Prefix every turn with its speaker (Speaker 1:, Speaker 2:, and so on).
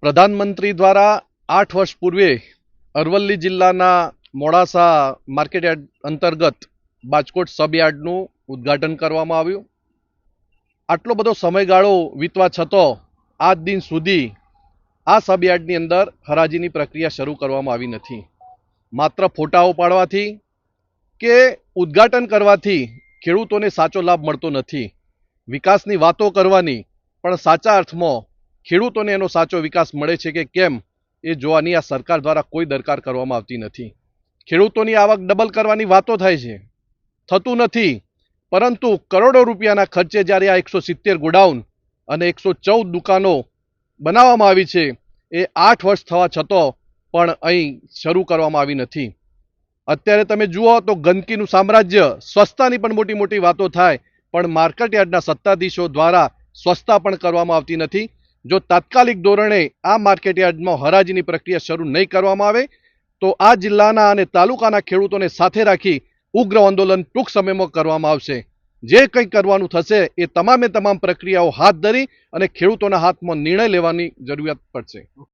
Speaker 1: પ્રધાનમંત્રી દ્વારા 8 વર્ષ પૂર્વે અરવલ્લી જિલ્લાના મોડાસા માર્કેટયાર્ડ અંતર્ગત બાજકોટ સબયાર્ડનું ઉદ્ઘાટન કરવામાં આવ્યું। આટલો બધો સમયગાળો વીતવા છતાં આજ દિન સુધી આ સબયાર્ડની અંદર હરાજીની પ્રક્રિયા શરૂ કરવામાં આવી નથી। માત્ર ફોટાઓ પાડવાથી કે ઉદ્ઘાટન કરવાથી ખેડૂતોને સાચો લાભ મળતો નથી। વિકાસની વાતો કરવાની પણ સાચા અર્થમાં ખેડૂતોને એનો સાચો વિકાસ મળે છે કે કેમ એ જોવાની આ સરકાર દ્વારા કોઈ દરકાર કરવામાં આવતી નથી। ખેડૂતોની આવક ડબલ કરવાની વાતો થાય છે, થતું નથી। પરંતુ કરોડો રૂપિયાના ખર્ચે જ્યારે આ 170 ગોડાઉન અને 114 દુકાનો બનાવવામાં આવી છે, એ 8 વર્ષ થવા છતાં પણ અહીં શરૂ કરવામાં આવી નથી। અત્યારે તમે જુઓ તો ગંદકીનું સામ્રાજ્ય, સ્વચ્છતાની પણ મોટી મોટી વાતો થાય, પણ માર્કેટયાર્ડના સત્તાધીશો દ્વારા સ્વચ્છતા પણ કરવામાં આવતી નથી। જો તાત્કાલિક ધોરણે આ માર્કેટયાર્ડમાં હરાજીની પ્રક્રિયા શરૂ નહીં કરવામાં આવે તો આ જિલ્લાના અને તાલુકાના ખેડૂતોને સાથે રાખી ઉગ્ર આંદોલન ટૂંક સમયમાં કરવામાં આવશે। જે કંઈ કરવાનું થશે એ તમામે તમામ પ્રક્રિયાઓ હાથ ધરી અને ખેડૂતોના હાથમાં નિર્ણય લેવાની જરૂરિયાત પડશે।